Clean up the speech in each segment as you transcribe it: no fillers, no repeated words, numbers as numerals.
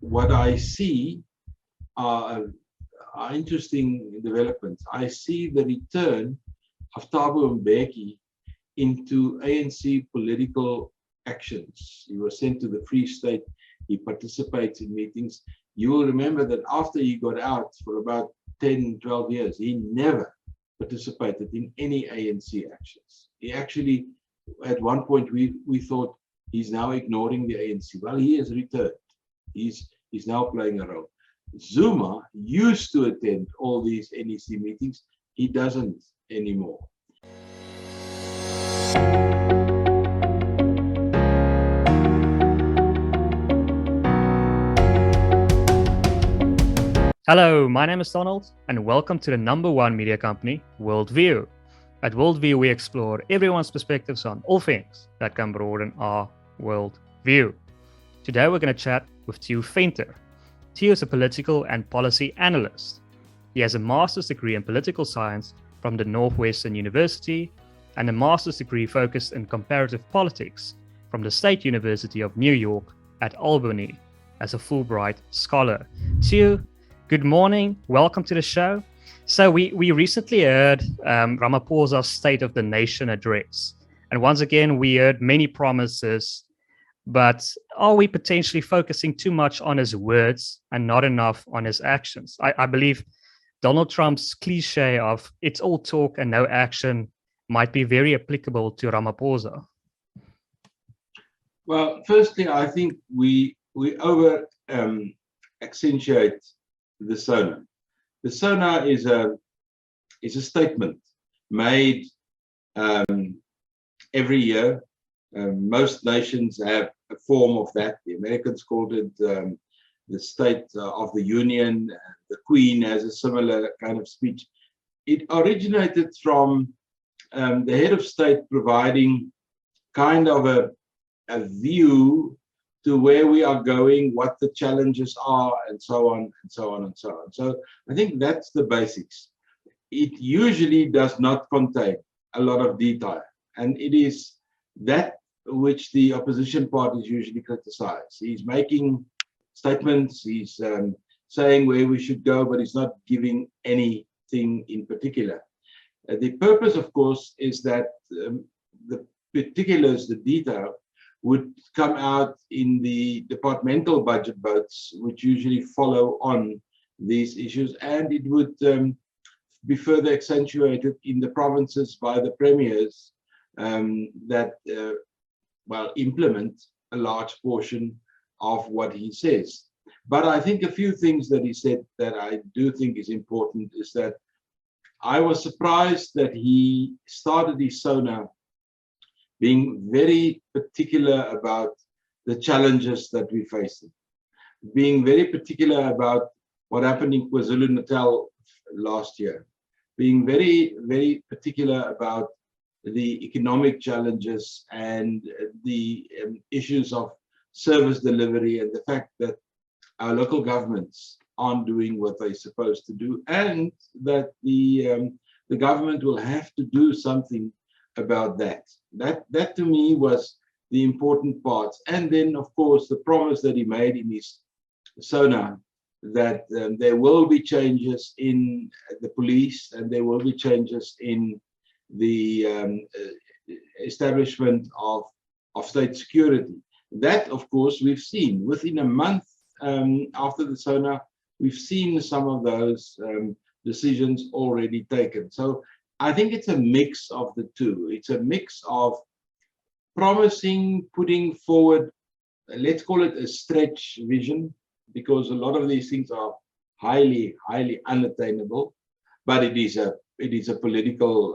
what I see are interesting developments. I see the return of Thabo Mbeki into ANC political actions. He was sent to the Free State. He participates in meetings. You will remember that after he got out for about 10, 12 years, he never participated in any ANC actions. He actually, at one point, we thought he's now ignoring the ANC. Well, he has returned. He's now playing a role. Zuma used to attend all these NEC meetings. He doesn't anymore. Hello, my name is Donald, and welcome to the #1 media company, WorldView. At WorldView, we explore everyone's perspectives on all things that can broaden our worldview. Today, we're going to chat with Theo Venter. Theo is a political and policy analyst. He has a master's degree in political science from the Northwestern University and a master's degree focused in comparative politics from the State University of New York at Albany as a Fulbright Scholar. Theo, good morning. Welcome to the show. So we recently heard Ramaphosa's State of the Nation address. And once again, we heard many promises, but are we potentially focusing too much on his words and not enough on his actions? I believe Donald Trump's cliche of it's all talk and no action might be very applicable to Ramaphosa. Well, firstly, I think we over accentuate the SONA. The SONA is a statement made every year. Most nations have a form of that. The Americans called it the State of the Union. The Queen has a similar kind of speech. It originated from the head of state providing kind of a view to where we are going, what the challenges are, and so on, and so on, and so on. So I think that's the basics. It usually does not contain a lot of detail, and it is that which the opposition parties usually criticize. He's making statements, he's saying where we should go, but he's not giving anything in particular. The purpose, of course, is that the particulars, the detail, would come out in the departmental budget votes, which usually follow on these issues, and it would be further accentuated in the provinces by the premiers that implement a large portion of what he says. But I think a few things that he said that I do think is important is that I was surprised that he started his SONA being very particular about the challenges that we face, being very particular about what happened in KwaZulu-Natal last year, being very, very particular about the economic challenges and the issues of service delivery and the fact that our local governments aren't doing what they're supposed to do, and that the government will have to do something about that. That to me was the important parts. And then, of course, the promise that he made in his SONA that there will be changes in the police and there will be changes in the establishment of state security. That, of course, we've seen within a month after the SONA, we've seen some of those decisions already taken. So I think it's a mix of the two. It's a mix of promising, putting forward, let's call it a stretch vision, because a lot of these things are highly, highly unattainable, but it is a political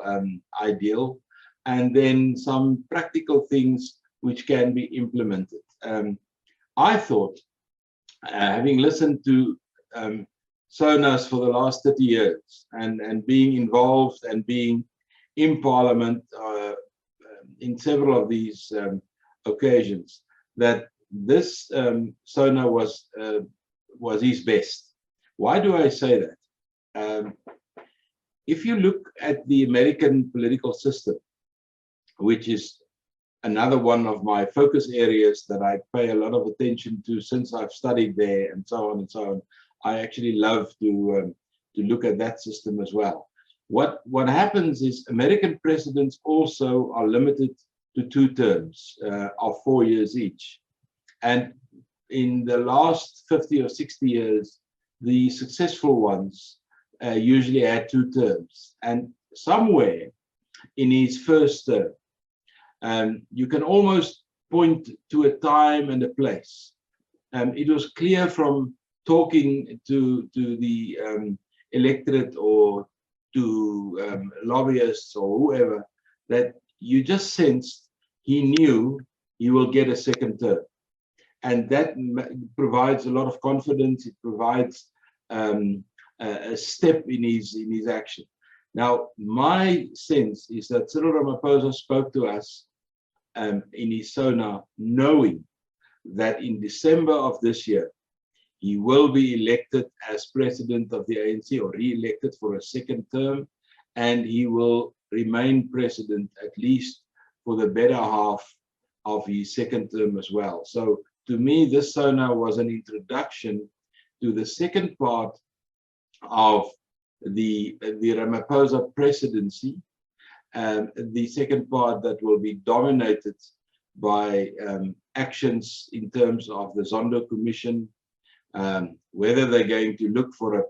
ideal, and then some practical things which can be implemented. I thought, having listened to SONAs for the last 30 years and being involved and being in Parliament in several of these occasions, that this SONA was his best. Why do I say that? If you look at the American political system, which is another one of my focus areas that I pay a lot of attention to since I've studied there, and so on and so on. I actually love to look at that system as well. What happens is American presidents also are limited to 2 terms of 4 years each. And in the last 50 or 60 years, the successful ones usually had 2 terms. And somewhere in his first term, you can almost point to a time and a place. It was clear from talking to the electorate or to lobbyists or whoever that you just sensed he knew he will get a second term. And that provides a lot of confidence. It provides a step in his action. Now, my sense is that Cyril Ramaphosa spoke to us in his SONA, knowing that in December of this year, he will be elected as president of the ANC or re-elected for a second term, and he will remain president at least for the better half of his second term as well. So to me, this SONA was an introduction to the second part of the Ramaphosa presidency, the second part that will be dominated by actions in terms of the Zondo Commission, whether they're going to look for a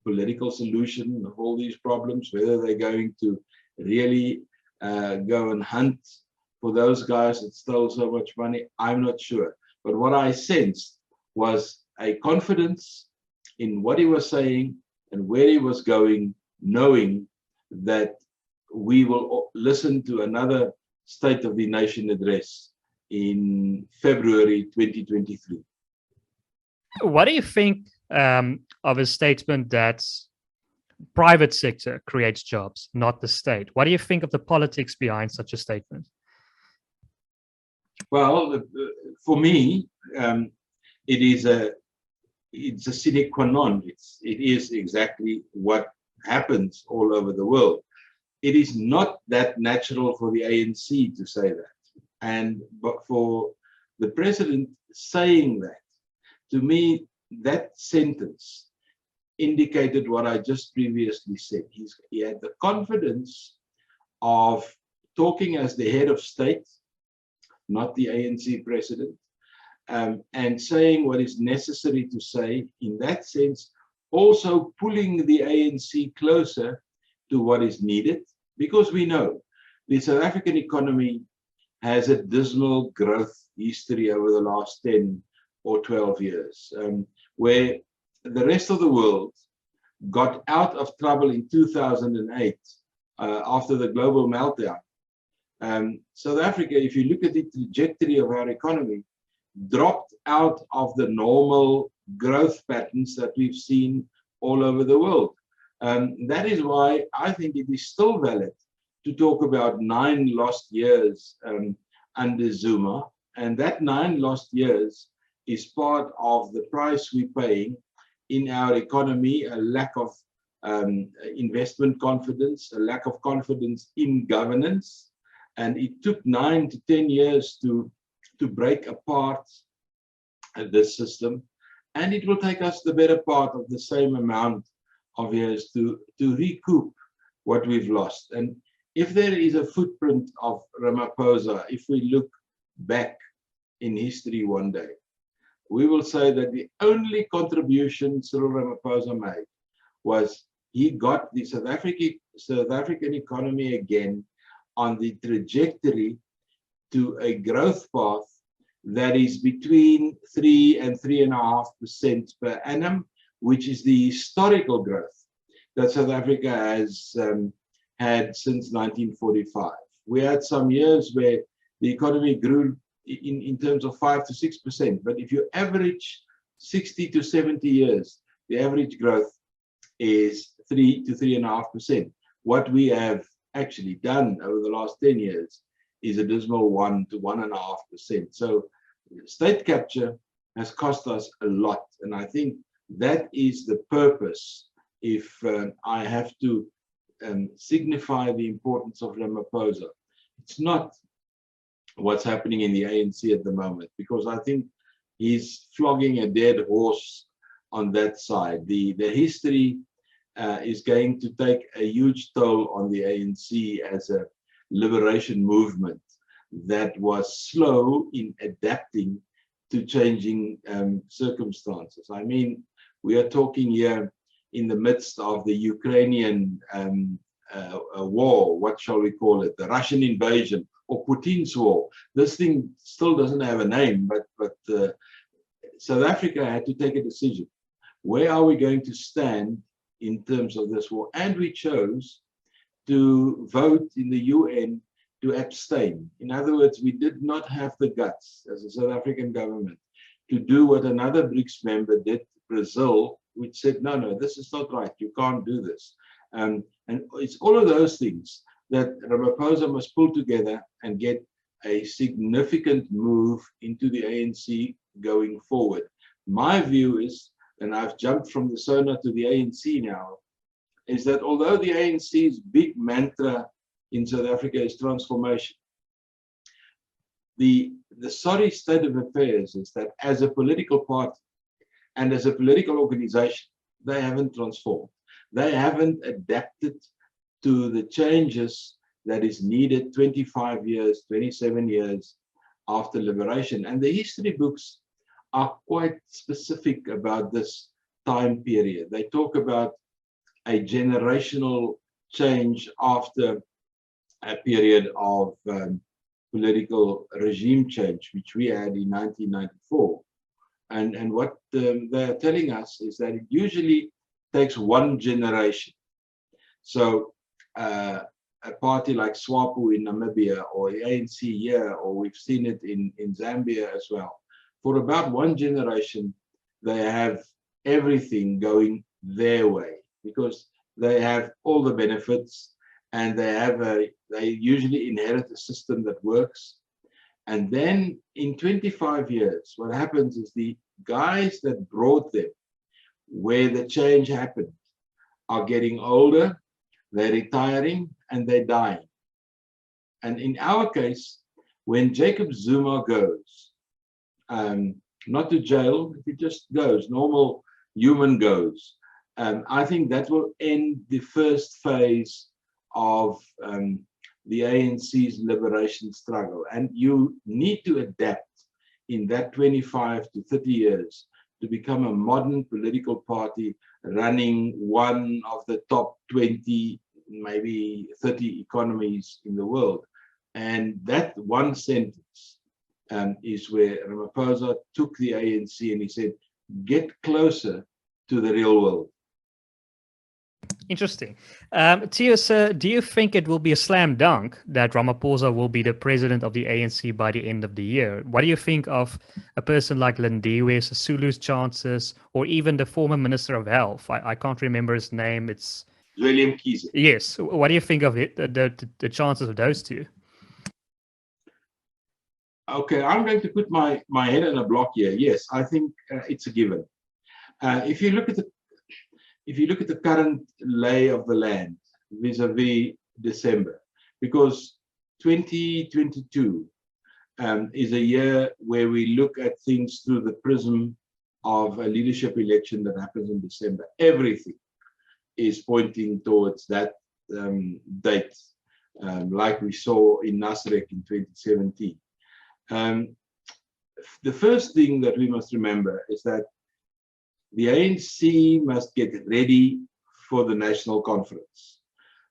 political solution of all these problems, whether they're going to really go and hunt for those guys that stole so much money, I'm not sure. But what I sensed was a confidence in what he was saying and where he was going, knowing that we will listen to another State of the Nation address in February 2023. What do you think of a statement that private sector creates jobs, not the state? What do you think of the politics behind such a statement? Well, for me, it's a sine qua non. It is exactly what happens all over the world. It is not that natural for the ANC to say that, but for the president saying that, to me, that sentence indicated what I just previously said. He had the confidence of talking as the head of state, not the ANC president, and saying what is necessary to say. In that sense, also pulling the ANC closer to what is needed, because we know the South African economy has a dismal growth history over the last 10 or 12 years, where the rest of the world got out of trouble in 2008 after the global meltdown. South Africa, if you look at the trajectory of our economy, dropped out of the normal growth patterns that we've seen all over the world. That is why I think it is still valid to talk about 9 lost years under Zuma, and that 9 lost years is part of the price we're paying in our economy, a lack of investment confidence, a lack of confidence in governance. And it took 9 to 10 years to break apart this system. And it will take us the better part of the same amount of years to recoup what we've lost. And if there is a footprint of Ramaphosa, if we look back in history one day, we will say that the only contribution Cyril Ramaphosa made was he got the South African economy again on the trajectory to a growth path that is between 3 and 3.5% per annum, which is the historical growth that South Africa has had since 1945. We had some years where the economy grew in terms of 5 to 6%, but if you average 60 to 70 years, the average growth is 3 to 3.5%. What we have actually done over the last 10 years is a dismal 1 to 1.5%. So state capture has cost us a lot, and I think that is the purpose. If I have to signify the importance of Ramaphosa, it's not what's happening in the ANC at the moment, because I think he's flogging a dead horse on that side. The history is going to take a huge toll on the ANC as a liberation movement that was slow in adapting to changing circumstances. I mean, we are talking here in the midst of the Ukrainian war, what shall we call it, the Russian invasion or Putin's war. This thing still doesn't have a name, but South Africa had to take a decision. Where are we going to stand in terms of this war? And we chose to vote in the UN to abstain. In other words, we did not have the guts as a South African government to do what another BRICS member did, Brazil, which said, no, this is not right. You can't do this. And it's all of those things that Ramaphosa must pull together and get a significant move into the ANC going forward. My view is, and I've jumped from the SONA to the ANC now, is that although the ANC's big mantra in South Africa is transformation, the sorry state of affairs is that as a political party and as a political organization, they haven't transformed. They haven't adapted to the changes that is needed 25 years, 27 years after liberation. And the history books are quite specific about this time period. They talk about a generational change after a period of political regime change, which we had in 1994. And what they're telling us is that it usually takes one generation. So a party like SWAPO in Namibia, or the ANC here, or we've seen it in Zambia as well, for about one generation, they have everything going their way because they have all the benefits and they usually inherit a system that works. And then in 25 years, what happens is the guys that brought them where the change happened are getting older, they're retiring, and they're dying. And in our case, when Jacob Zuma goes, not to jail, he just goes, normal human goes, I think that will end the first phase of the ANC's liberation struggle. And you need to adapt in that 25 to 30 years to become a modern political party running one of the top 20, maybe 30 economies in the world. And that one sentence is where Ramaphosa took the ANC and he said, get closer to the real world. Interesting. Theo, sir, do you think it will be a slam dunk that Ramaphosa will be the president of the ANC by the end of the year? What do you think of a person like Lindiwe Sisulu's chances, or even the former Minister of Health? I can't remember his name. It's William Kiese. Yes. What do you think of it, the chances of those two? Okay, I'm going to put my head in a block here. Yes, I think it's a given. If you look at the current lay of the land vis-a-vis December, because 2022 is a year where we look at things through the prism of a leadership election that happens in December. Everything is pointing towards that date, like we saw in Nasrec in 2017. The first thing that we must remember is that the ANC must get ready for the national conference.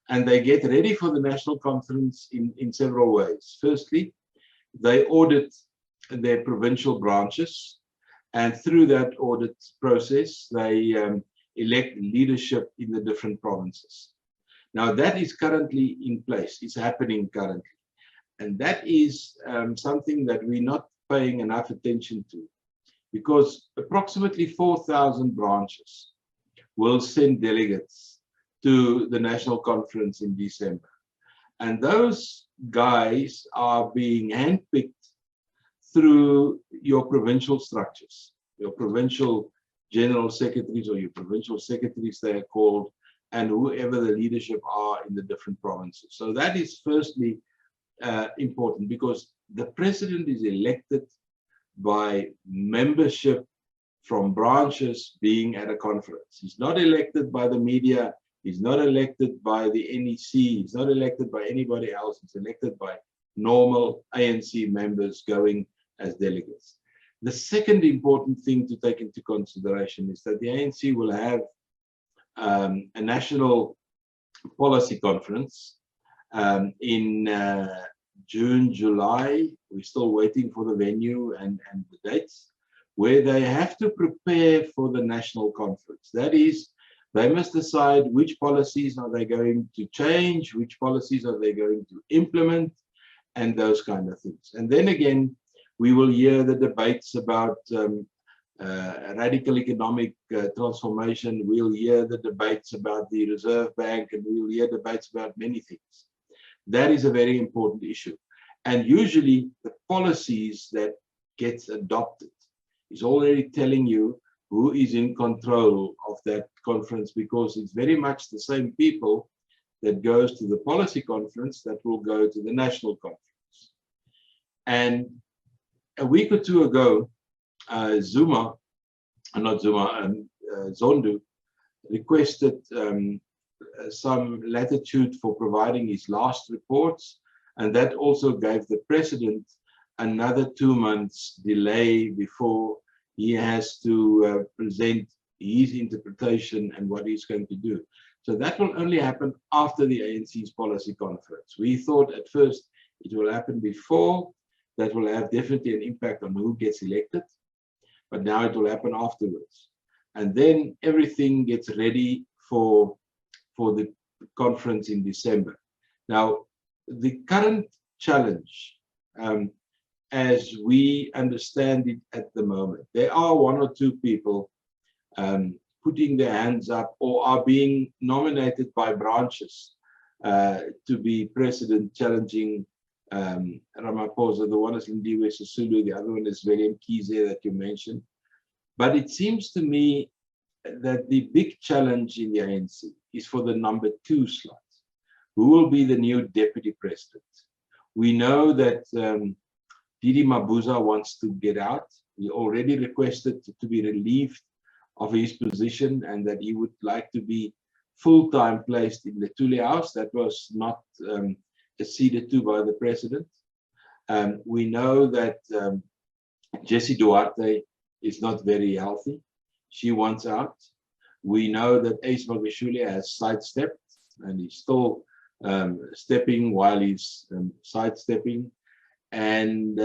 And they get ready for the national conference in several ways. Firstly, they audit their provincial branches. And through that audit process, they elect leadership in the different provinces. Now, that is currently in place. It's happening currently. And that is something that we're not paying enough attention to, because approximately 4,000 branches will send delegates to the national conference in December. And those guys are being handpicked through your provincial structures, your provincial general secretaries or your provincial secretaries, they are called, and whoever the leadership are in the different provinces. So that is firstly important, because the president is elected by membership from branches being at a conference. He's not elected by the media. He's not elected by the NEC. He's not elected by anybody else. He's elected by normal ANC members going as delegates. The second important thing to take into consideration is that the ANC will have a national policy conference in June, July. We're still waiting for the venue and the dates, where they have to prepare for the national conference. That is, they must decide which policies are they going to change, which policies are they going to implement, and those kind of things. And then again, we will hear the debates about radical economic transformation. We'll hear the debates about the Reserve Bank, and we'll hear debates about many things. That is a very important issue. And usually the policies that gets adopted is already telling you who is in control of that conference, because it's very much the same people that goes to the policy conference that will go to the national conference. And a week or two ago, Zondo requested some latitude for providing his last reports, and that also gave the president another 2 months delay before he has to present his interpretation and what he's going to do. So that will only happen after the ANC's policy conference. We thought at first it will happen before. That will have definitely an impact on who gets elected, but now it will happen afterwards. And then everything gets ready for the conference in December. Now, the current challenge, as we understand it at the moment, there are 1 or 2 people putting their hands up or are being nominated by branches to be president, challenging Ramaphosa. The one is Lindiwe Sisulu, the other one is William Kize that you mentioned. But it seems to me that the big challenge in the ANC is for the number 2 slot. Who will be the new deputy president? We know that Didi Mabuza wants to get out. He already requested to be relieved of his position and that he would like to be full-time placed in the Thule House. That was not acceded to by the president. We know that Jessie Duarte is not very healthy. She wants out. We know that Ace Magashule has sidestepped, and he's still stepping while he's sidestepping. And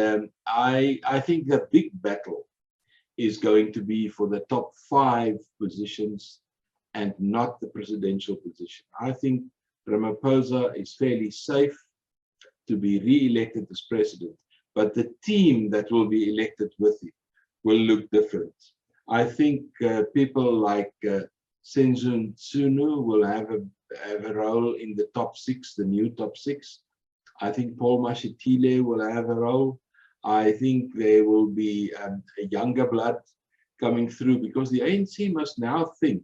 I think the big battle is going to be for the top 5 positions and not the presidential position. I think Ramaphosa is fairly safe to be re-elected as president, but the team that will be elected with him will look different. I think people like Senzun Tsunu will have a role in the top 6, the new top 6. I think Paul Mashatile will have a role. I think there will be a younger blood coming through, because the ANC must now think,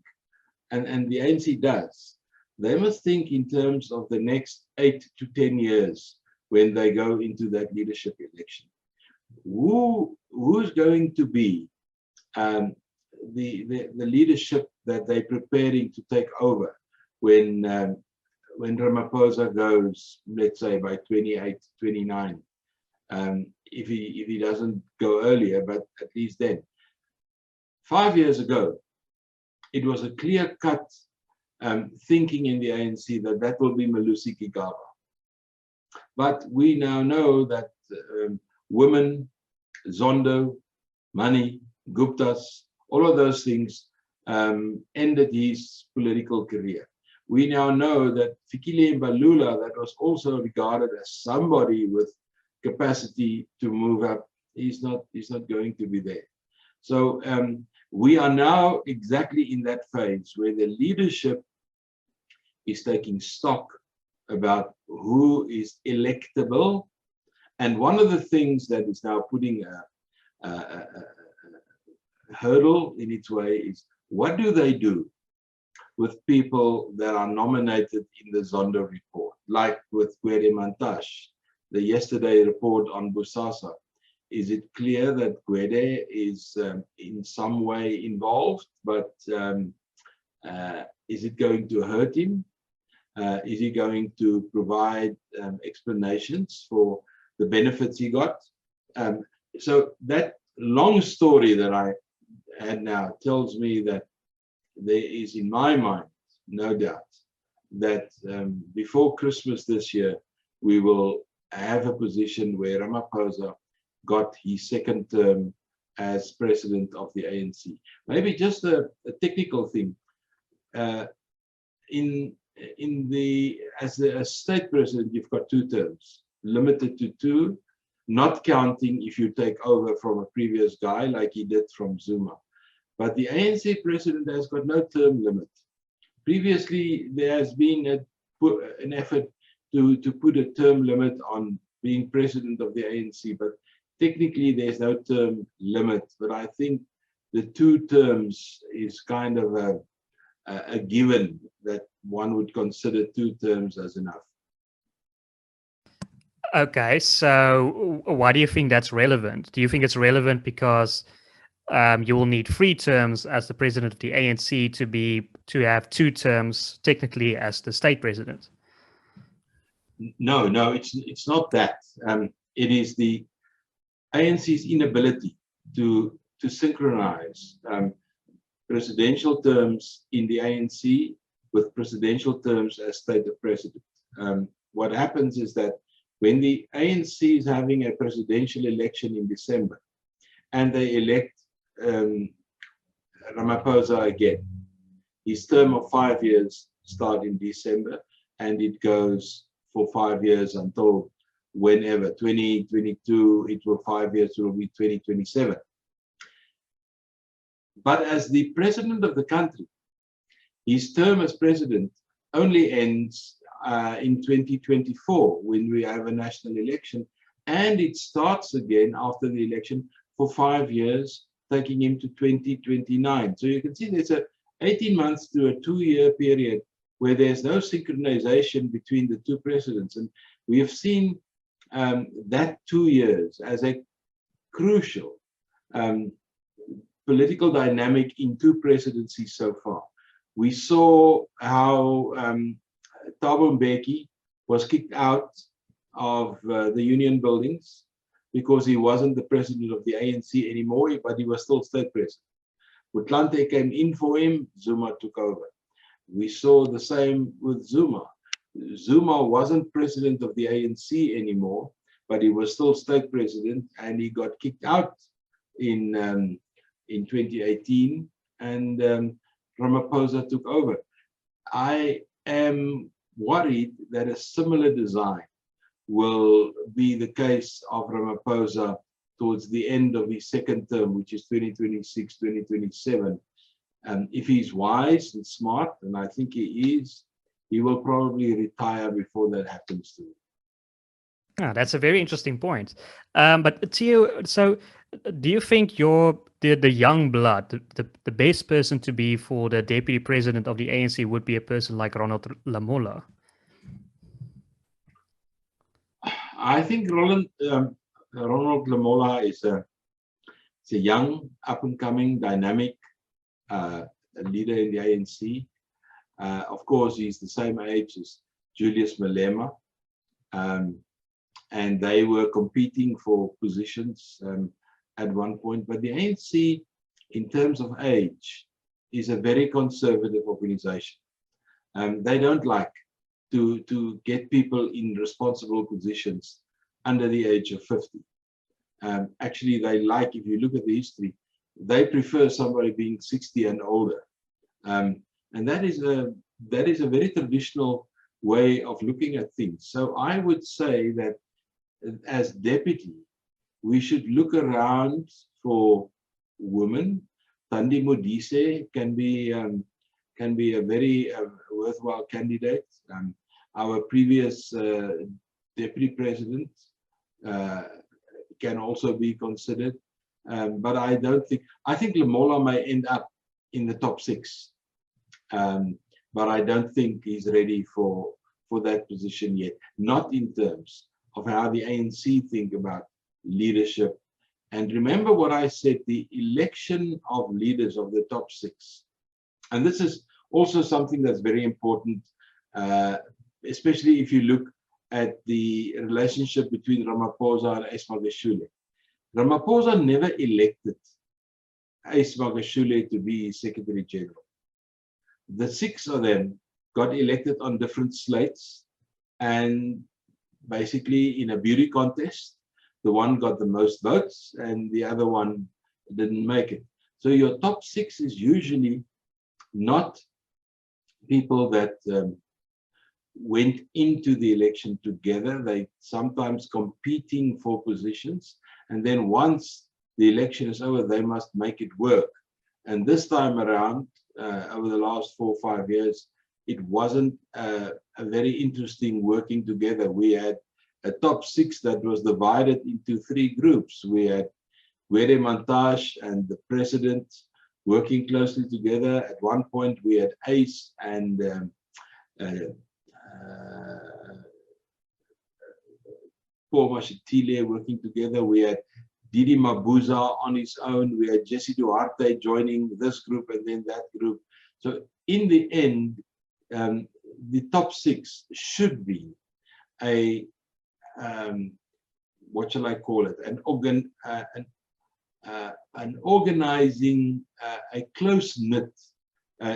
and the ANC does, they must think in terms of the next 8 to 10 years when they go into that leadership election. Who's going to be the leadership that they're preparing to take over when Ramaphosa goes, let's say by 28, 29, if he doesn't go earlier, but at least then. 5 years ago, it was a clear-cut thinking in the ANC that will be Malusi Gigaba. But we now know that women, Zondo, money, Guptas, all of those things ended his political career. We now know that Fikile Mbalula, that was also regarded as somebody with capacity to move up, he's not going to be there. So we are now exactly in that phase where the leadership is taking stock about who is electable. And one of the things that is now putting a hurdle in its way is, what do they do with people that are nominated in the Zondo report, like with Gwede Mantashe, the yesterday report on Bosasa, is it clear that Gwede is in some way involved, but is it going to hurt him? Is he going to provide explanations for the benefits he got? So that long story that I had now tells me that there is, in my mind, no doubt that before Christmas this year, we will have a position where Ramaphosa got his second term as president of the ANC. Maybe just a technical thing. As a state president, you've got 2 terms, limited to 2, not counting if you take over from a previous guy like he did from Zuma. But the ANC president has got no term limit. Previously, there has been an effort to put a term limit on being president of the ANC, but technically there's no term limit. But I think the 2 terms is kind of a given that one would consider 2 terms as enough. Okay, so why do you think that's relevant? Do you think it's relevant because you will need 3 terms as the president of the ANC to have 2 terms technically as the state president? No, it's not that. It is the ANC's inability to synchronize presidential terms in the ANC with presidential terms as state president. What happens is that when the ANC is having a presidential election in December and they elect Ramaphosa again, his term of 5 years starts in December and it goes for 5 years until whenever, 2022, it will 5 years, it will be 2027. But as the president of the country, his term as president only ends in 2024 when we have a national election, and it starts again after the election for 5 years, taking him to 2029. So you can see there's a 18 months to a 2-year period where there's no synchronization between the 2 presidents. And we have seen that 2 years as a crucial political dynamic in 2 presidencies so far. We saw how Thabo Mbeki was kicked out of the union buildings because he wasn't the president of the ANC anymore, but he was still state president. Motlanthe came in for him, Zuma took over. We saw the same with Zuma. Zuma wasn't president of the ANC anymore, but he was still state president, and he got kicked out in 2018, and Ramaphosa took over. I am worried that a similar design will be the case of Ramaphosa towards the end of his second term, which is 2026, 2027. If he's wise and smart, and I think he is, he will probably retire before that happens to him. Ah, that's a very interesting point. But Theo, so do you think the young blood, the best person to be for the deputy president of the ANC would be a person like Ronald Lamola? I think Ronald Lamola is a young, up-and-coming, dynamic leader in the ANC. Of course, he's the same age as Julius Malema, and they were competing for positions at one point. But the ANC, in terms of age, is a very conservative organization. They don't like to get people in responsible positions under the age of 50. Actually, they like, if you look at the history, they prefer somebody being 60 and older. And that is a very traditional way of looking at things. So I would say that as deputy, we should look around for women. Thandi Modise can be a very worthwhile candidate. Our previous deputy president can also be considered, but I think Lamola may end up in the top 6, but I don't think he's ready for that position yet, not in terms of how the ANC think about leadership. And remember what I said, the election of leaders of the top 6. And this is also something that's very important, especially if you look at the relationship between Ramaphosa and Ismagashule. Ramaphosa never elected Ismagashule to be Secretary General. The 6 of them got elected on different slates, and basically in a beauty contest, the one got the most votes and the other one didn't make it. So your top 6 is usually not people that went into the election together. They sometimes competing for positions, and then once the election is over, they must make it work. And this time around, over the last 4 or 5 years, it wasn't a very interesting working together. We had a top 6 that was divided into 3 groups. We had Gwede Mantashe and the president working closely together. At one point, we had Ace and Paul Mashatile working together. We had Didi Mabuza on his own. We had Jesse Duarte joining this group and then that group. So in the end, the top 6 should be a what shall I call it? An organizing, a close-knit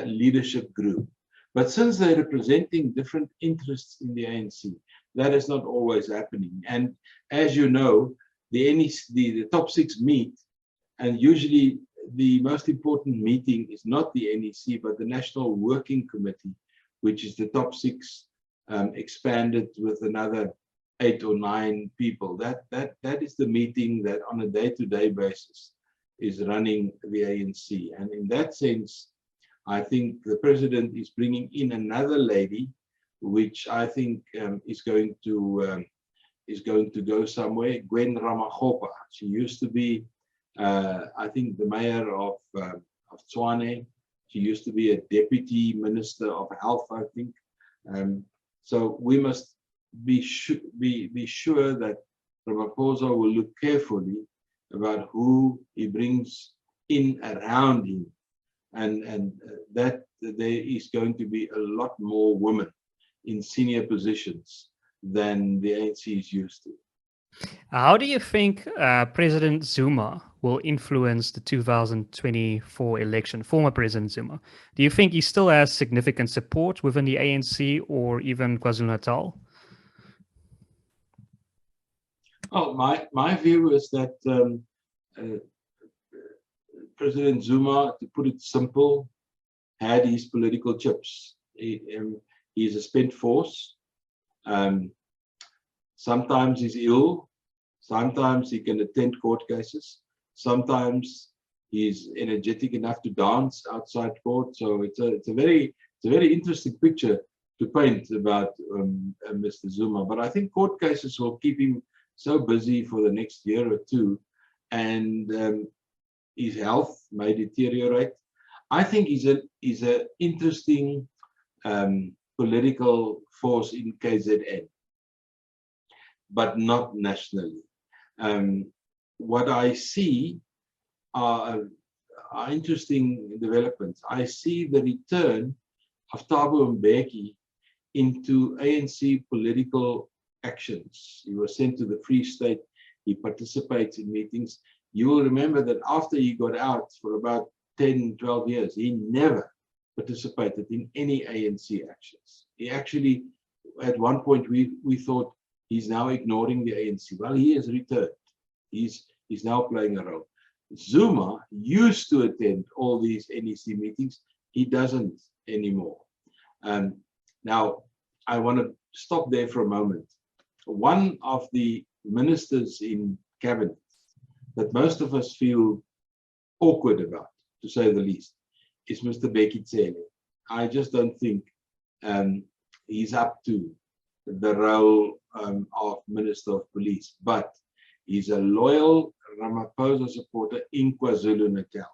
leadership group. But since they're representing different interests in the ANC, that is not always happening. And as you know, the top 6 meet, and usually the most important meeting is not the NEC, but the National Working Committee, which is the top 6 expanded with another 8 or 9 people. That is the meeting that on a day-to-day basis is running the ANC. And in that sense, I think the president is bringing in another lady, which I think is going to go somewhere. Gwen Ramakgopa. She used to be, I think, the mayor of Tshwane. She used to be a deputy minister of health, I think. So we must be sure that Ramaphosa will look carefully about who he brings in around him, and that there is going to be a lot more women in senior positions than the ANC is used to. How do you think President Zuma will influence the 2024 election, former President Zuma? Do you think he still has significant support within the ANC or even KwaZulu-Natal? Oh, my view is that President Zuma, to put it simple, had his political chips. He's a spent force. Sometimes he's ill. Sometimes he can attend court cases. Sometimes he's energetic enough to dance outside court. So it's a very interesting picture to paint about Mr. Zuma. But I think court cases will keep him so busy for the next year or two, and his health may deteriorate. I think he's an interesting political force in KZN, but not nationally. What I see are interesting developments. I see the return of Thabo Mbeki into ANC political actions. He was sent to the Free State. He participates in meetings. You will remember that after he got out for about 10, 12 years, he never participated in any ANC actions. He actually, at one point, we thought he's now ignoring the ANC. Well, he has returned. He's now playing a role. Zuma used to attend all these NEC meetings. He doesn't anymore. Now, I want to stop there for a moment. One of the ministers in cabinet that most of us feel awkward about, to say the least, is Mr. Bheki Cele. I just don't think he's up to the role of Minister of Police, but he's a loyal Ramaphosa supporter in KwaZulu-Natal.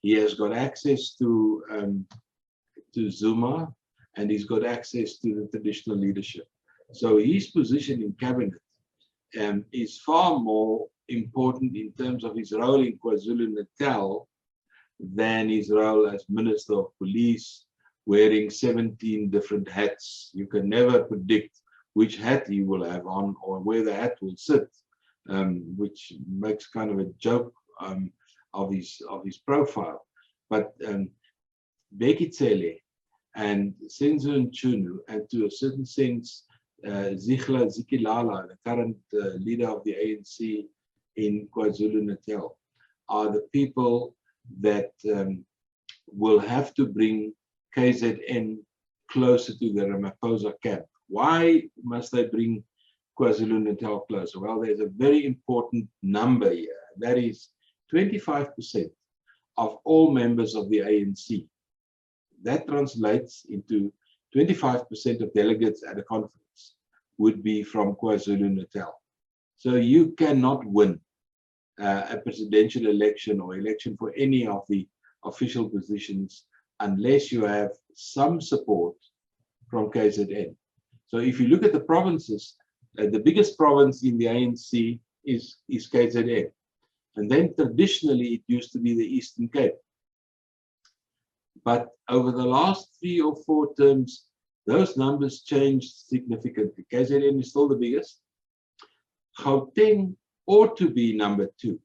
He has got access to Zuma, and he's got access to the traditional leadership. So his position in cabinet is far more important in terms of his role in KwaZulu-Natal than his role as Minister of Police, wearing 17 different hats. You can never predict which hat he will have on or where the hat will sit, which makes kind of a joke of his profile. But Bekitsele and Senzo Nchunu, and to a certain sense, Zigla Zikilala, the current leader of the ANC in KwaZulu-Natal, are the people that will have to bring KZN closer to the Ramaphosa camp. Why must they bring KwaZulu-Natal closer? Well, there's a very important number here. That is 25% of all members of the ANC. That translates into 25% of delegates at a conference would be from KwaZulu-Natal. So you cannot win a presidential election or election for any of the official positions unless you have some support from KZN. So if you look at the provinces, the biggest province in the ANC is KZN. And then traditionally it used to be the Eastern Cape. But over the last 3 or 4 terms, those numbers changed significantly. KZN is still the biggest. Gauteng ought to be number 2.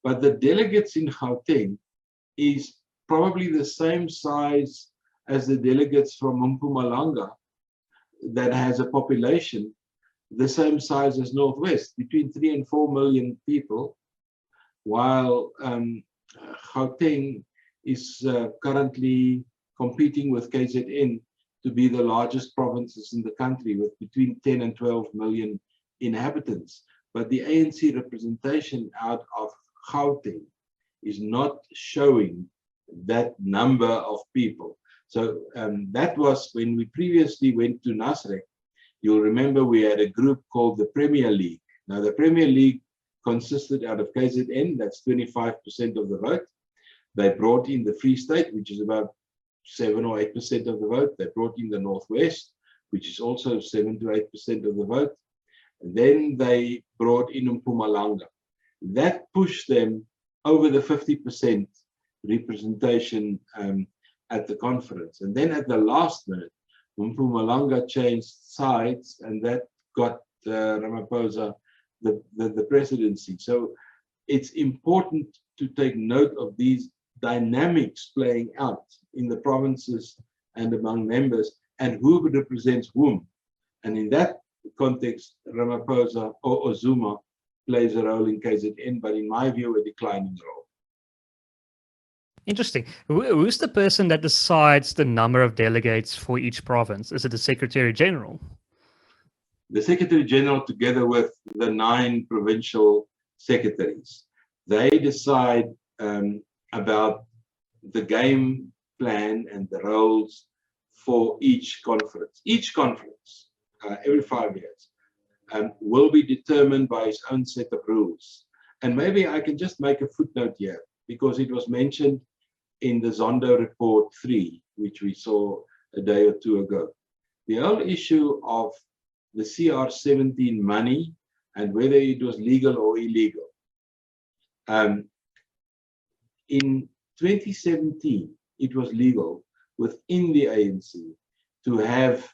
But the delegates in Gauteng is probably the same size as the delegates from Mpumalanga that has a population the same size as Northwest, between 3 and 4 million people, while Gauteng is currently competing with KZN to be the largest provinces in the country with between 10 and 12 million inhabitants. But the ANC representation out of Gauteng is not showing that number of people. So that was when we previously went to Nasrec. You'll remember we had a group called the Premier League. Now the Premier League consisted out of KZN, that's 25% of the vote. They brought in the Free State, which is about 7 or 8% of the vote. They brought in the Northwest, which is also 7 to 8% of the vote. And then they brought in Mpumalanga. That pushed them over the 50% representation at the conference. And then at the last minute, Mpumalanga changed sides, and that got Ramaphosa the presidency. So it's important to take note of these dynamics playing out in the provinces and among members, and who represents whom. And in that context, Ramaphosa or Zuma plays a role in KZN, but in my view, a declining role. Interesting. Who's the person that decides the number of delegates for each province? Is it the Secretary General? The Secretary General, together with the 9 provincial secretaries, they decide about the game plan and the roles for each conference. Each conference, every 5 years, will be determined by its own set of rules. And maybe I can just make a footnote here, because it was mentioned in the Zondo Report 3, which we saw a day or 2 ago. The whole issue of the CR17 money and whether it was legal or illegal. In 2017, it was legal within the ANC to have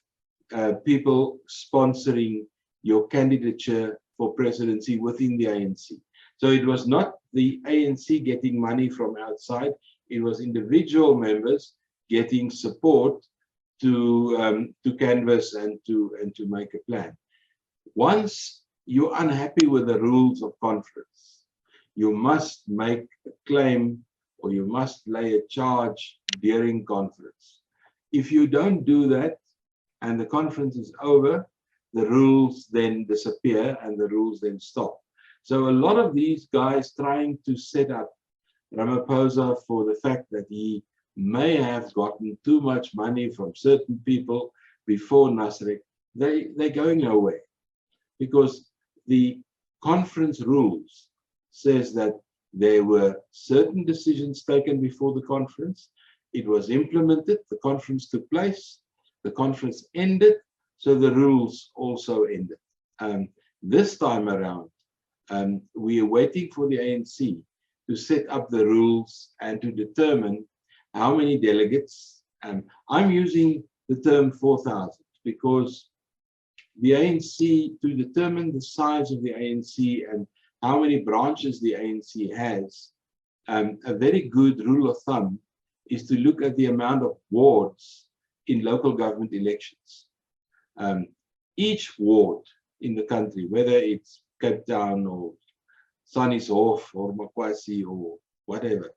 people sponsoring your candidature for presidency within the ANC. So it was not the ANC getting money from outside, it was individual members getting support to canvass and to make a plan. Once you're unhappy with the rules of conference, you must make a claim or you must lay a charge during conference. If you don't do that and the conference is over, the rules then disappear and the rules then stop. So a lot of these guys trying to set up Ramaphosa for the fact that he may have gotten too much money from certain people before Nasrec, they're going nowhere, because the conference rules says that there were certain decisions taken before the conference, it was implemented, the conference took place, the conference ended, so the rules also ended. This time around, we are waiting for the ANC to set up the rules and to determine how many delegates. I'm using the term 4,000 because the ANC, to determine the size of the ANC and how many branches the ANC has, a very good rule of thumb is to look at the amount of wards in local government elections. Each ward in the country, whether it's Cape Town or Sannieshof or Makwasi or whatever,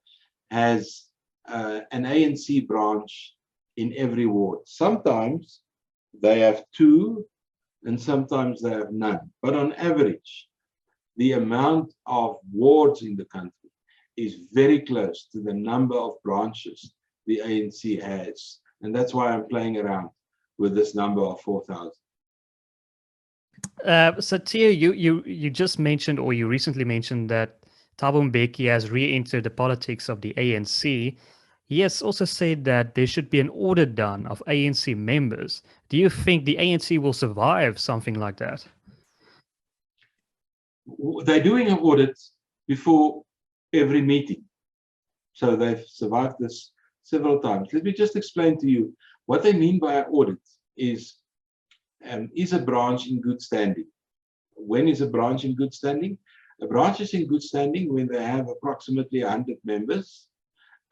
has an ANC branch in every ward. Sometimes they have two and sometimes they have none. But on average, the amount of wards in the country is very close to the number of branches the ANC has. And that's why I'm playing around with this number of 4,000. So Theo, you just mentioned, or you recently mentioned, that Thabo Mbeki has re-entered the politics of the ANC. He has also said that there should be an audit done of ANC members. Do you think the ANC will survive something like that? They're doing an audit before every meeting. So they've survived this several times. Let me just explain to you what they mean by an audit is a branch in good standing? When is a branch in good standing? A branch is in good standing when they have approximately 100 members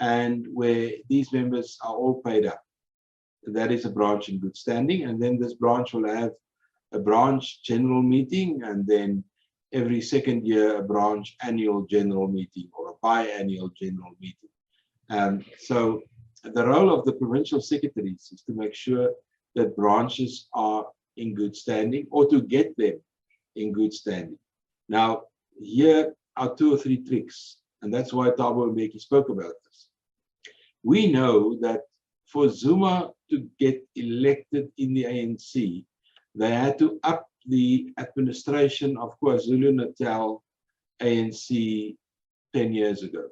and where these members are all paid up. That is a branch in good standing. And then this branch will have a branch general meeting, and then every second year a branch annual general meeting or a biannual general meeting. So the role of the provincial secretaries is to make sure that branches are in good standing or to get them in good standing. Now, here are 2 or 3 tricks, and that's why Thabo Mbeki spoke about this. We know that for Zuma to get elected in the ANC, they had to up the administration of KwaZulu-Natal ANC 10 years ago.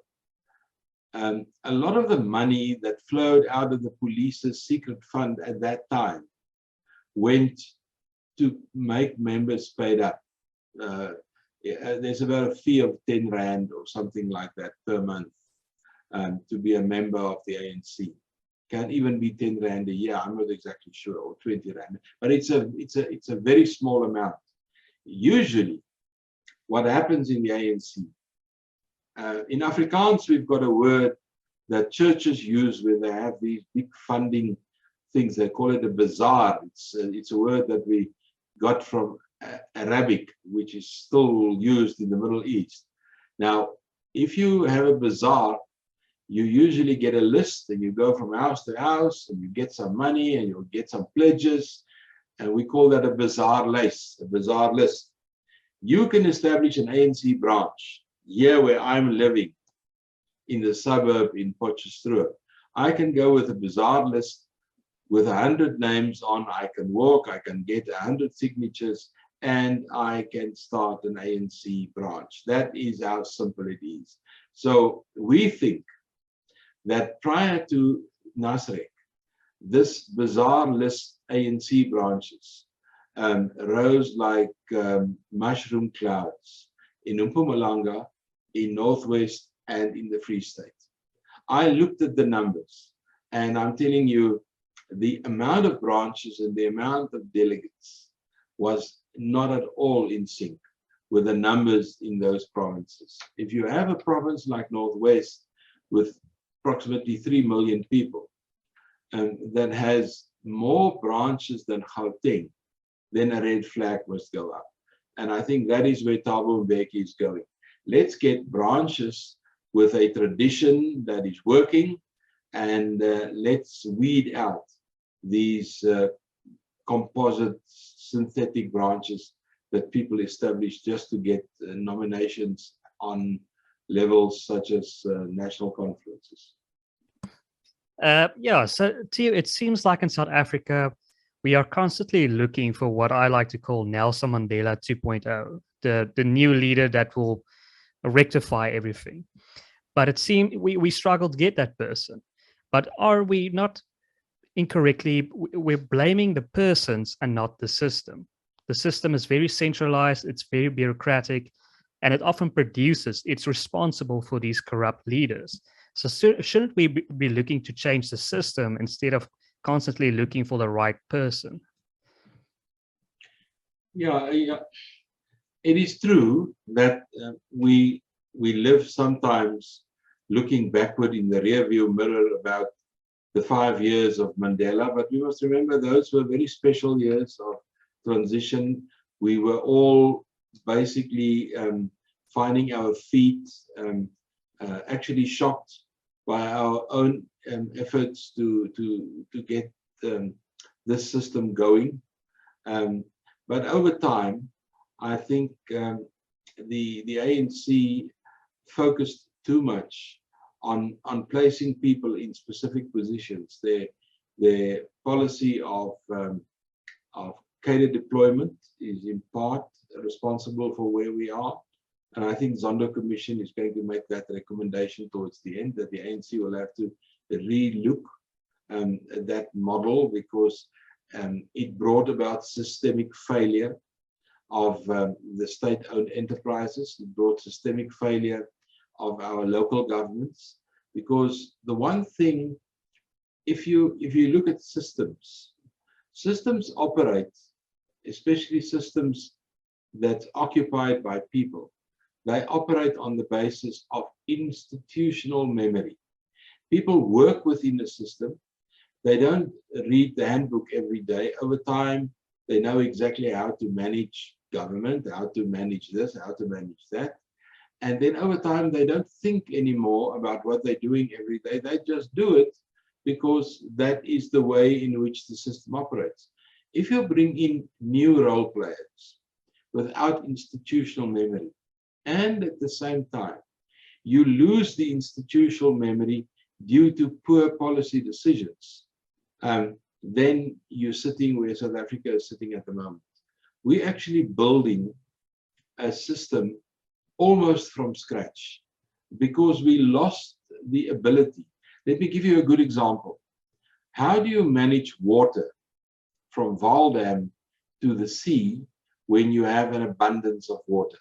A lot of the money that flowed out of the police's secret fund at that time went to make members paid up. There's about a fee of 10 Rand or something like that per month to be a member of the ANC. Can even be 10 Rand a year, I'm not exactly sure, or 20 Rand, but it's a very small amount. Usually, what happens in the ANC, in Afrikaans, we've got a word that churches use when they have these big funding things. They call it a bazaar. It's a word that we got from Arabic, which is still used in the Middle East. Now, if you have a bazaar, you usually get a list and you go from house to house and you get some money and you'll get some pledges. And we call that a bazaar list, You can establish an ANC branch here where I'm living in the suburb in Potchefstroom. I can go with a bazaar list with 100 names on. I can walk, I can get 100 signatures, and I can start an ANC branch. That is how simple it is. So we think that prior to Nasrek, this bazaar list ANC branches rose like mushroom clouds in Mpumalanga, in Northwest, and in the Free State. I looked at the numbers, and I'm telling you, the amount of branches and the amount of delegates was not at all in sync with the numbers in those provinces. If you have a province like Northwest with approximately 3 million people that has more branches than Gauteng, then a red flag must go up. And I think that is where Thabo Mbeki is going. Let's get branches with a tradition that is working, and let's weed out these composite synthetic branches that people establish just to get nominations on levels such as national conferences. Yeah, so Theo, it seems like in South Africa, we are constantly looking for what I like to call Nelson Mandela 2.0, the new leader that will rectify everything. But it seems we struggle to get that person. But are we not incorrectly, we're blaming the persons and not the system? the system is very centralized, it's very bureaucratic, and it often produces, it's responsible for these corrupt leaders. So shouldn't we be looking to change the system instead of constantly looking for the right person? Yeah, it is true that we live sometimes looking backward in the rearview mirror about the 5 years of Mandela, but we must remember those were very special years of transition. We were all basically finding our feet, actually shocked by our own efforts to get this system going. But over time, I think the ANC focused too much on placing people in specific positions. Their policy of cadre deployment is in part responsible for where we are. And I think Zondo Commission is going to make that recommendation towards the end, that the ANC will have to re-look at that model, because it brought about systemic failure of the state-owned enterprises. It brought systemic failure of our local governments, because the one thing, if you look at systems operate, especially systems that's occupied by people, they operate on the basis of institutional memory. People work within the system. They don't read the handbook every day. Over time, they know exactly how to manage government, how to manage this, how to manage that. And then over time, they don't think anymore about what they're doing every day. They just do it because that is the way in which the system operates. If you bring in new role players without institutional memory, and at the same time, you lose the institutional memory due to poor policy decisions, then you're sitting where South Africa is sitting at the moment. We're actually building a system almost from scratch because we lost the ability. Let me give you a good example. How do you manage water from Waldam to the sea when you have an abundance of water?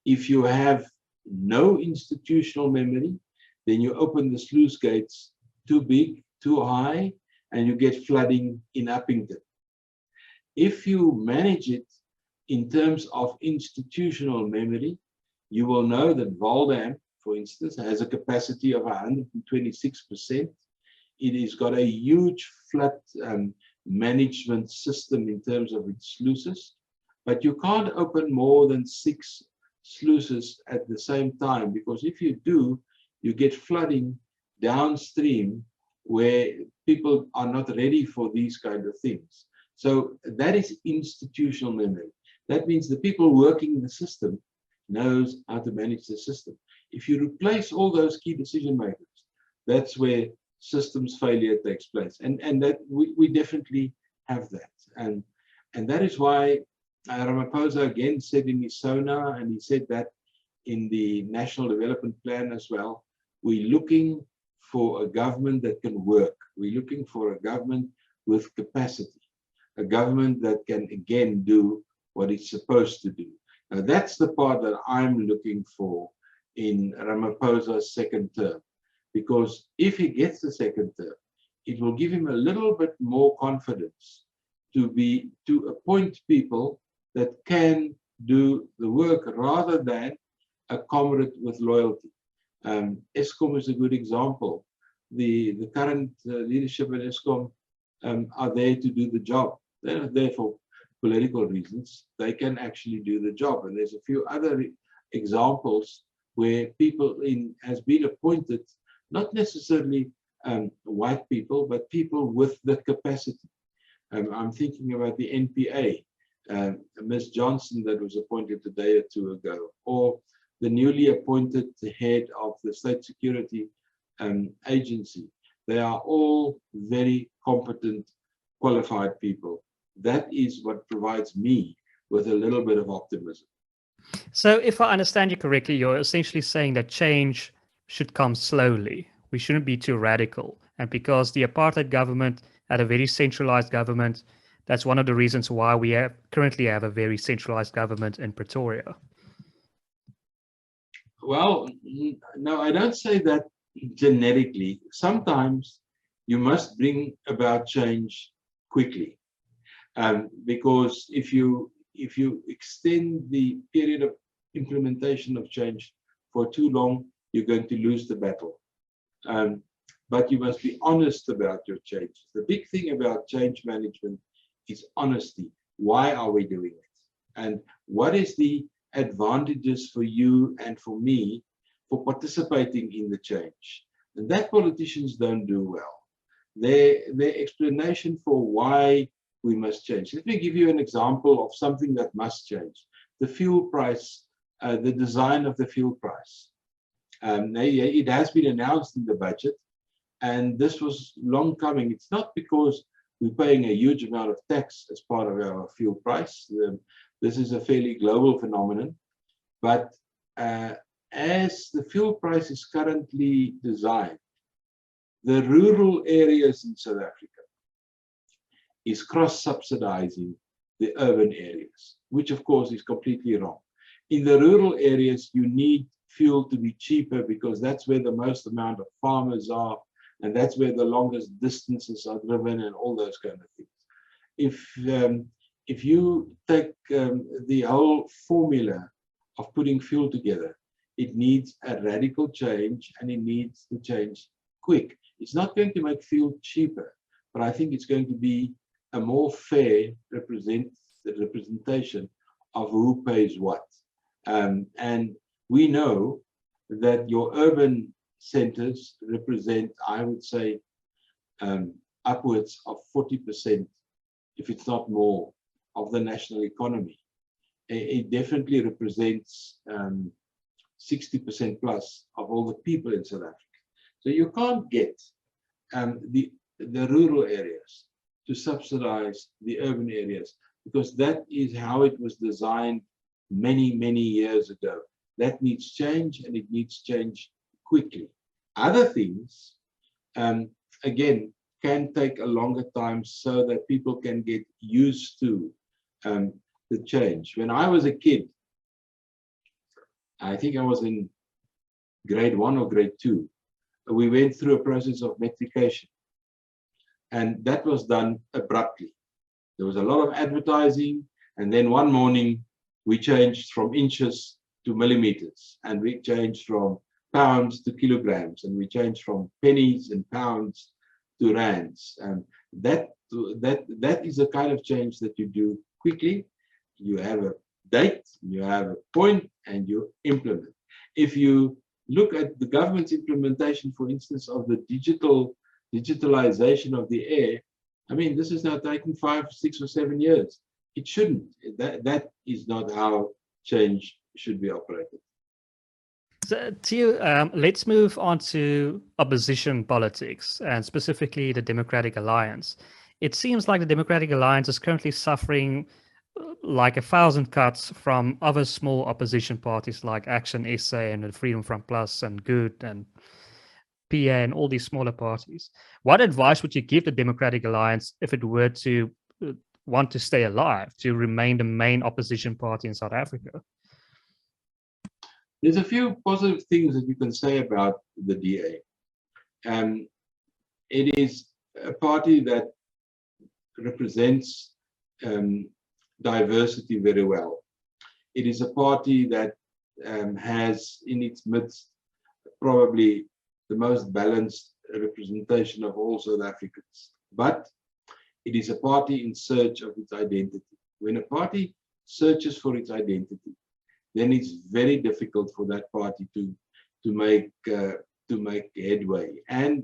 If you have no institutional memory, then you open the sluice gates too big, too high, and you get flooding in Uppington. If you manage it in terms of institutional memory, you will know that Waldam, for instance, has a capacity of 126%. It has got a huge flood management system in terms of its sluices, but you can't open more than 6 sluices at the same time, because if you do, you get flooding downstream where people are not ready for these kind of things. So that is institutional memory. That means the people working in the system knows how to manage the system. If you replace all those key decision makers, that's where systems failure takes place. And that we definitely have that. And that is why Ramaphosa again said in his SONA, and he said that in the National Development Plan as well, we're looking for a government that can work. We're looking for a government with capacity, a government that can again do what it's supposed to do. Now that's the part that I'm looking for in Ramaphosa's second term, because if he gets the second term, it will give him a little bit more confidence to appoint people that can do the work rather than a comrade with loyalty. Eskom is a good example. The current leadership at Eskom are there to do the job. They're not there for political reasons. They can actually do the job. And there's a few other examples where people has been appointed, not necessarily white people, but people with the capacity. I'm thinking about the NPA, Ms. Johnson that was appointed a day or two ago, or the newly appointed head of the State Security Agency. They are all very competent, qualified people. That is what provides me with a little bit of optimism. So if I understand you correctly, you're essentially saying that change should come slowly. We shouldn't be too radical. And because the apartheid government had a very centralized government, That's one of the reasons why we currently have a very centralized government in Pretoria. Well, no, I don't say that generically. Sometimes you must bring about change quickly, because if you extend the period of implementation of change for too long, you're going to lose the battle. But you must be honest about your changes. The big thing about change management is honesty. Why are we doing it? And what is the advantages for you and for me for participating in the change? And that politicians don't do well. Their explanation for why we must change. Let me give you an example of something that must change. The fuel price, the design of the fuel price. It has been announced in the budget, and this was long coming. It's not because we're paying a huge amount of tax as part of our fuel price. This is a fairly global phenomenon, but as the fuel price is currently designed, the rural areas in South Africa is cross-subsidizing the urban areas, which of course is completely wrong. In the rural areas, you need fuel to be cheaper because that's where the most amount of farmers are, and that's where the longest distances are driven and all those kind of things. If you take the whole formula of putting fuel together, it needs a radical change, and it needs to change quick. It's not going to make fuel cheaper, but I think it's going to be a more fair representation of who pays what. And we know that your urban centers represent, I would say, upwards of 40%, if it's not more, of the national economy. It definitely represents 60% plus of all the people in South Africa. So you can't get the rural areas to subsidize the urban areas, because that is how it was designed many, many years ago. That needs change, and it needs change quickly. Other things, again, can take a longer time so that people can get used to the change. When I was a kid, I think I was in grade 1 or grade 2, we went through a process of metrication, and that was done abruptly. There was a lot of advertising, and then one morning we changed from inches to millimeters, and we changed from pounds to kilograms, and we changed from pennies and pounds to rands. And that is the kind of change that you do quickly. You have a date, you have a point, and you implement. If you look at the government's implementation, for instance, of the digitalization of the air, I mean, this is now taking 5, 6, or 7 years. It shouldn't. That is not how change should be operated. So, Theo, let's move on to opposition politics, and specifically the Democratic Alliance. It seems like the Democratic Alliance is currently suffering like 1,000 cuts from other small opposition parties like Action SA and the Freedom Front Plus and Good and PA and all these smaller parties. What advice would you give the Democratic Alliance if it were to want to stay alive, to remain the main opposition party in South Africa? There's a few positive things that you can say about the DA. It is a party that represents diversity very well. It is a party that has in its midst probably the most balanced representation of all South Africans. But it is a party in search of its identity. When a party searches for its identity, then it's very difficult for that party to make headway. And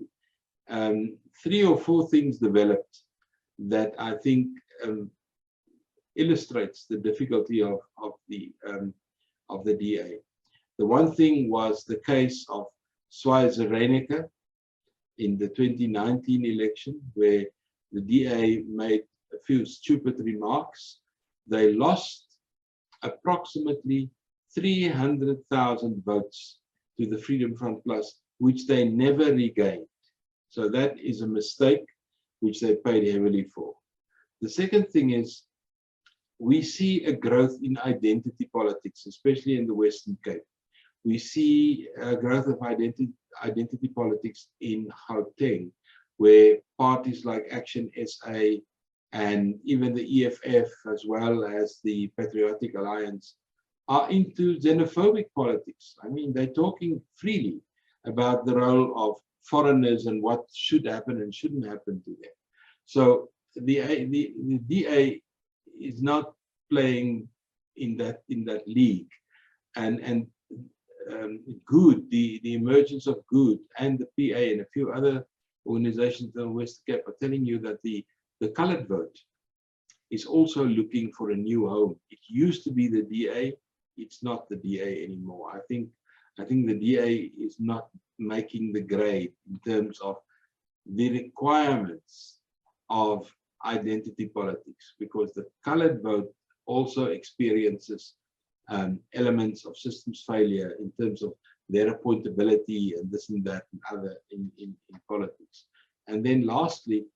3 or 4 things developed that I think illustrates the difficulty of the DA. The one thing was the case of Schweizer-Reneke in the 2019 election, where the DA made a few stupid remarks. They lost approximately 300,000 votes to the Freedom Front Plus, which they never regained. So that is a mistake which they paid heavily for. The second thing is we see a growth in identity politics, especially in the Western Cape. We see a growth of identity politics in Gauteng, where parties like Action SA and even the EFF, as well as the Patriotic Alliance, are into xenophobic politics. I mean, they're talking freely about the role of foreigners and what should happen and shouldn't happen to them. So the DA is not playing in that league, and Good, the emergence of Good and the PA and a few other organizations in West Cape are telling you that the colored vote is also looking for a new home. It used to be the DA, it's not the DA anymore. I think the DA is not making the grade in terms of the requirements of identity politics, because the colored vote also experiences elements of systems failure in terms of their appointability and this and that and other in politics. And then lastly,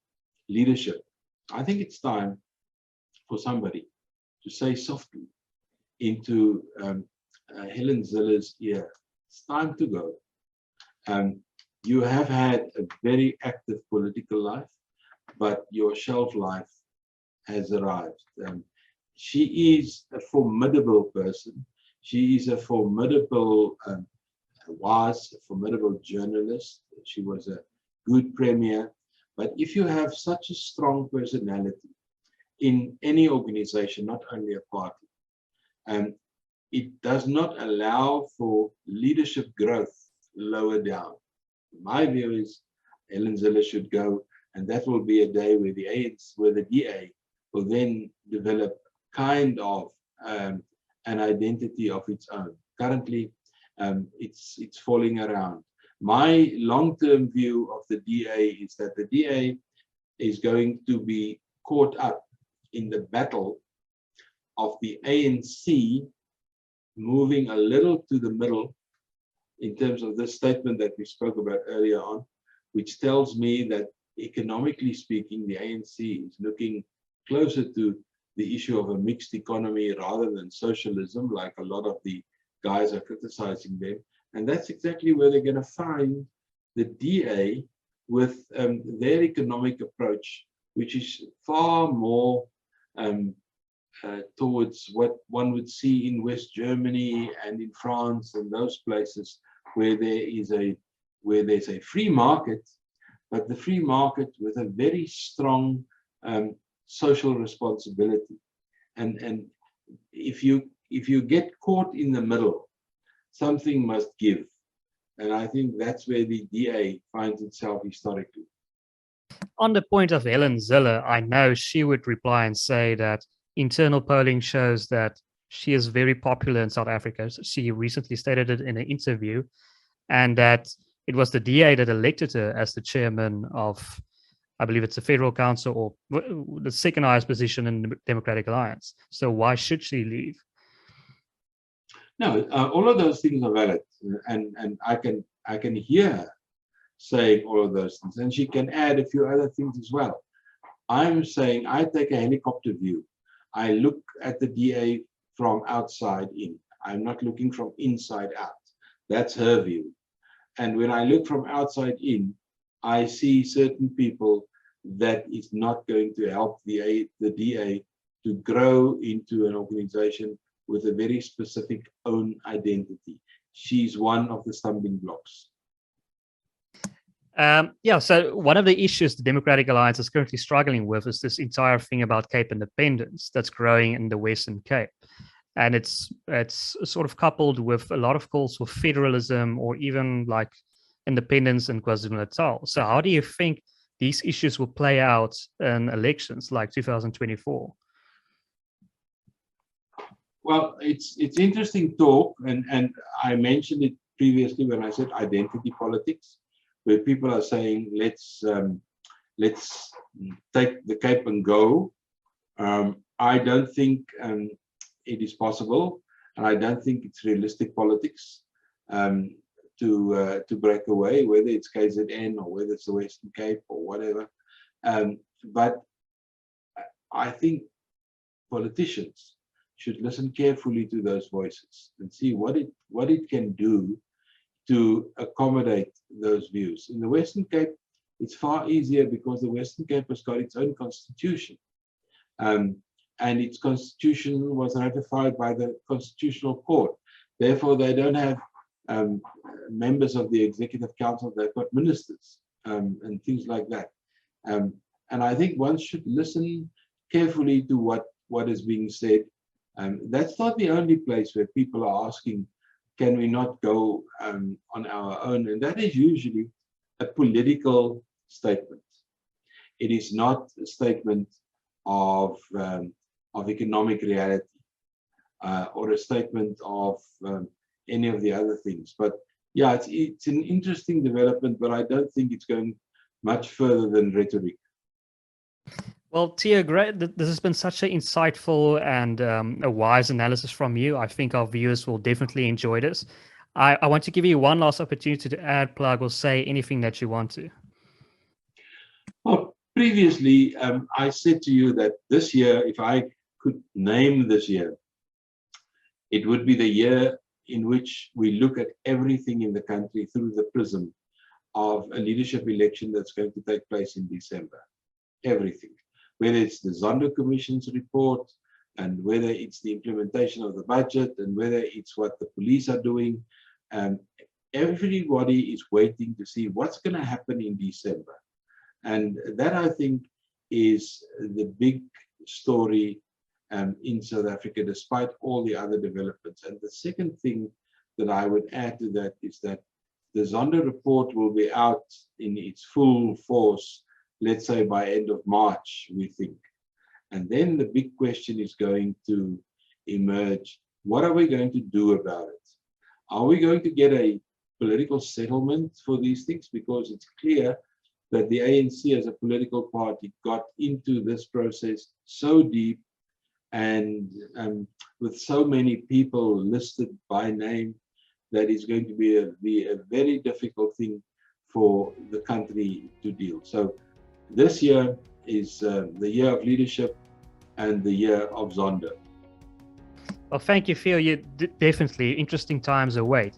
leadership. I think it's time for somebody to say softly into Helen Zille's ear, it's time to go. You have had a very active political life, but your shelf life has arrived. She is a formidable person. She is a formidable, was a formidable journalist. She was a good premier. But if you have such a strong personality in any organization, not only a party, it does not allow for leadership growth lower down. My view is Helen Zille should go, and that will be a day where the ANC, where the DA will then develop kind of an identity of its own. Currently, it's falling around. My long-term view of the DA is that the DA is going to be caught up in the battle of the ANC moving a little to the middle in terms of this statement that we spoke about earlier on, which tells me that economically speaking, the ANC is looking closer to the issue of a mixed economy rather than socialism, like a lot of the guys are criticizing them. And that's exactly where they're going to find the DA with their economic approach, which is far more towards what one would see in West Germany and in France and those places where there's a free market, but the free market with a very strong social responsibility. And if you get caught in the middle, something must give. And I think that's where the DA finds itself historically. On the point of Helen Zille, I know she would reply and say that internal polling shows that she is very popular in South Africa. She recently stated it in an interview, and that it was the DA that elected her as the chairman of, I believe it's the Federal Council, or the second highest position in the Democratic Alliance. So why should she leave? No, all of those things are valid, and I can hear her saying all of those things, and she can add a few other things as well. I'm saying I take a helicopter view. I look at the DA from outside in. I'm not looking from inside out. That's her view. And when I look from outside in, I see certain people that is not going to help the DA to grow into an organization with a very specific own identity. She's one of the stumbling blocks. So one of the issues the Democratic Alliance is currently struggling with is this entire thing about Cape independence that's growing in the Western Cape. And it's sort of coupled with a lot of calls for federalism or even like independence in KwaZulu-Natal. So how do you think these issues will play out in elections like 2024? Well, it's interesting talk, and I mentioned it previously when I said identity politics, where people are saying let's take the Cape and go. I don't think it is possible, and I don't think it's realistic politics to break away, whether it's KZN or whether it's the Western Cape or whatever. But I think politicians should listen carefully to those voices and see what it can do to accommodate those views. In the Western Cape, it's far easier because the Western Cape has got its own constitution. And its constitution was ratified by the Constitutional Court. Therefore, they don't have members of the Executive Council, they've got ministers and things like that. And I think one should listen carefully to what is being said. That's not the only place where people are asking, can we not go on our own? And that is usually a political statement. It is not a statement of economic reality or a statement of any of the other things. But yeah, it's an interesting development, but I don't think it's going much further than rhetoric. Well, Theo, great. This has been such an insightful and a wise analysis from you. I think our viewers will definitely enjoy this. I want to give you one last opportunity to add, plug, or say anything that you want to. Well, previously, I said to you that this year, if I could name this year, it would be the year in which we look at everything in the country through the prism of a leadership election that's going to take place in December. Everything. Whether it's the Zondo Commission's report, and whether it's the implementation of the budget, and whether it's what the police are doing. Everybody is waiting to see what's going to happen in December. And that, I think, is the big story in South Africa, despite all the other developments. And the second thing that I would add to that is that the Zondo report will be out in its full force, let's say by end of March, we think. And then the big question is going to emerge. What are we going to do about it? Are we going to get a political settlement for these things? Because it's clear that the ANC as a political party got into this process so deep and with so many people listed by name, that is going to be a very difficult thing for the country to deal. So this year is the year of leadership and the year of Zondo. Well, thank you, Theo. You definitely interesting times await.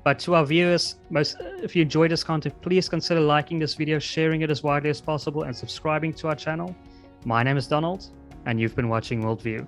But to our viewers, if you enjoyed this content, please consider liking this video, sharing it as widely as possible, and subscribing to our channel. My name is Donald, and you've been watching WorldView.